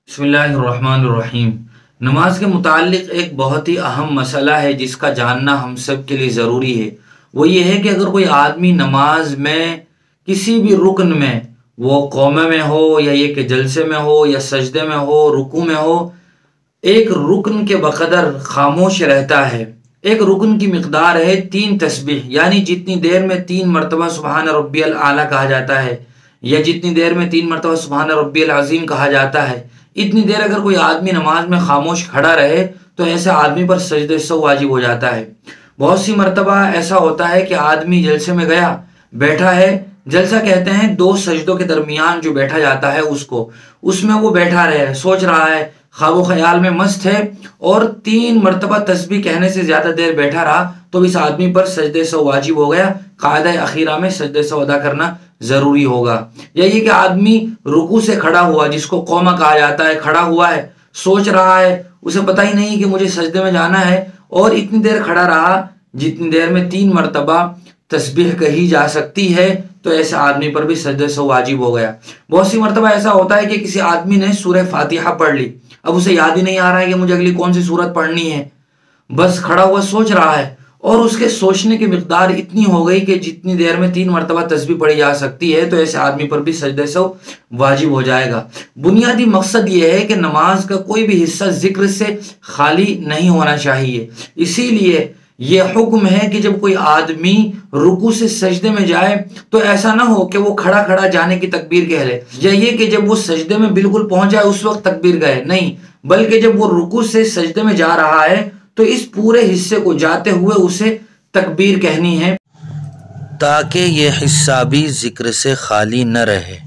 बिस्मिल्लाहिर्रहमानिर्रहीम। नमाज के मुताल्लिक एक बहुत ही अहम मसला है जिसका जानना हम सब के लिए ज़रूरी है। वो ये है कि अगर कोई आदमी नमाज में किसी भी रुकन में, वो क़ौमे में हो या ये कि जलसे में हो या सजदे में हो, रुकू में हो, एक रुकन के बक़दर खामोश रहता है। एक रुकन की मिक़दार है 3 तस्बीह, यानी जितनी देर में 3 मरतबा सुबहान रब्बियल आला कहा जाता है या जितनी देर में 3 मरतबा सुबहान रब्बियल अज़ीम कहा जाता है, इतनी देर अगर कोई आदमी नमाज में खामोश खड़ा रहे तो ऐसे आदमी पर सजदे सौ वाजिब हो जाता है। बहुत सी मरतबा ऐसा होता है कि आदमी जलसे में गया, बैठा है, जलसा कहते हैं 2 सजदों के दरमियान जो बैठा जाता है उसको, उसमें वो बैठा रहे, सोच रहा है, ख्वाबो ख्याल में मस्त है और 3 मरतबा तस्बीह कहने से ज़्यादा देर बैठा रहा तो इस आदमी पर सजदे सौ वाजिब हो गया। कायदा अखीरा में सजदे सौ अदा करना ज़रूरी होगा। या ये कि आदमी रुकू से खड़ा हुआ, जिसको कौमा कहा जाता है, खड़ा हुआ है, सोच रहा है, उसे पता ही नहीं कि मुझे सजदे में जाना है और इतनी देर खड़ा रहा जितनी देर में 3 मरतबा तस्बीह कही जा सकती है, तो ऐसे आदमी पर भी सजदे सौ वाजिब हो गया। बहुत सी मरतबा ऐसा होता है कि किसी आदमी ने सूरह फातिहा पढ़ ली, अब उसे याद ही नहीं आ रहा है कि मुझे अगली कौन सी सूरत पढ़नी है, बस खड़ा हुआ सोच रहा है और उसके सोचने की मिकदार इतनी हो गई कि जितनी देर में 3 मरतबा तस्बीह पढ़ी जा सकती है, तो ऐसे आदमी पर भी सजदे सौ वाजिब हो जाएगा। बुनियादी मकसद ये है कि नमाज का कोई भी हिस्सा जिक्र से खाली नहीं होना चाहिए। इसीलिए ये हुक्म है कि जब कोई आदमी रुकू से सजदे में जाए तो ऐसा ना हो कि वो खड़ा खड़ा जाने की तकबीर कह ले, या ये कि जब वो सजदे में बिल्कुल पहुंच जाए उस वक्त तकबीर कहे, नहीं, बल्कि जब वो रुकू से सजदे में जा रहा है तो इस पूरे हिस्से को जाते हुए उसे तकबीर कहनी है, ताकि ये हिस्सा भी जिक्र से खाली न रहे।